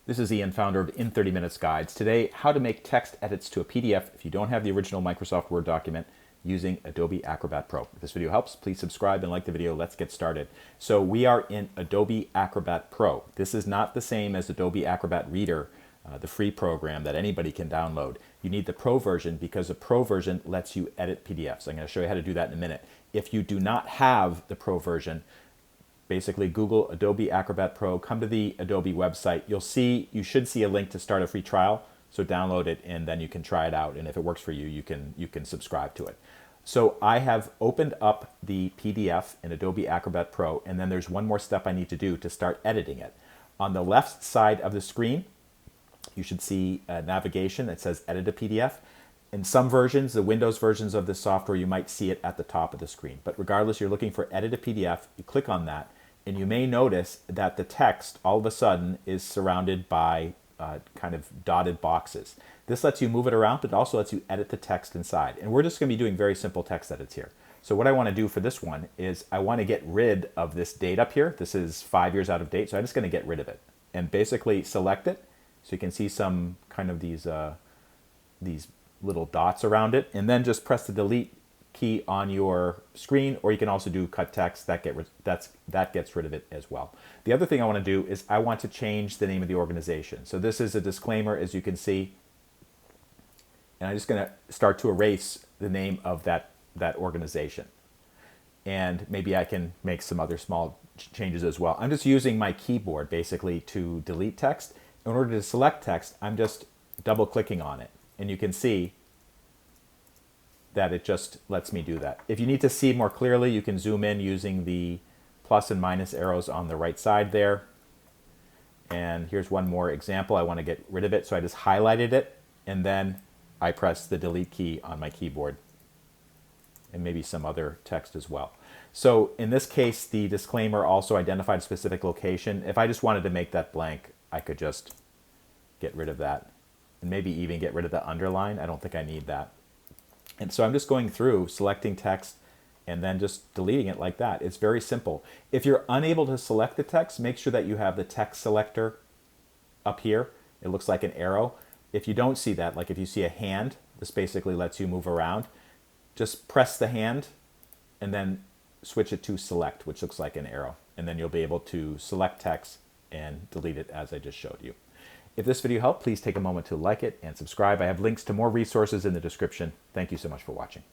This is Ian, founder of In 30 Minutes Guides. Today, how to make text edits to a PDF if you don't have the original Microsoft Word document using Adobe Acrobat Pro. If this video helps, please subscribe and like the video. Let's get started. So we are in Adobe Acrobat Pro. This is not the same as Adobe Acrobat Reader, the free program that anybody can download. You need the Pro version because the Pro version lets you edit PDFs. I'm going to show you how to do that in a minute. If you do not have the Pro version, basically Google Adobe Acrobat Pro, come to the Adobe website. You should see a link to start a free trial. So download it and then you can try it out. And if it works for you, you can subscribe to it. So I have opened up the PDF in Adobe Acrobat Pro, and then there's one more step I need to do to start editing it. On the left side of the screen, you should see a navigation that says Edit a PDF. In some versions, the Windows versions of this software, you might see it at the top of the screen. But regardless, you're looking for Edit a PDF, you click on that, and you may notice that the text all of a sudden is surrounded by kind of dotted boxes. This lets you move it around, but it also lets you edit the text inside. And we're just going to be doing very simple text edits here. So what I want to do for this one is I want to get rid of this date up here. This is 5 years out of date, so I'm just going to get rid of it. And basically select it, so you can see some kind of these little dots around it, and then just press the delete key on your screen, or you can also do cut text. That gets rid of it as well. The other thing I want to do is I want to change the name of the organization. So this is a disclaimer, as you can see, and I'm just going to start to erase the name of that organization. And maybe I can make some other small changes as well. I'm just using my keyboard basically to delete text. In order to select text, I'm just double clicking on it, and you can see that it just lets me do that. If you need to see more clearly, you can zoom in using the plus and minus arrows on the right side there. And here's one more example. I want to get rid of it, so I just highlighted it, and then I press the delete key on my keyboard, and maybe some other text as well. So in this case, the disclaimer also identified a specific location. If I just wanted to make that blank, I could just get rid of that, and maybe even get rid of the underline. I don't think I need that. And so I'm just going through, selecting text, and then just deleting it like that. It's very simple. If you're unable to select the text, make sure that you have the text selector up here. It looks like an arrow. If you don't see that, like if you see a hand, this basically lets you move around. Just press the hand and then switch it to select, which looks like an arrow. And then you'll be able to select text and delete it as I just showed you. If this video helped, please take a moment to like it and subscribe. I have links to more resources in the description. Thank you so much for watching.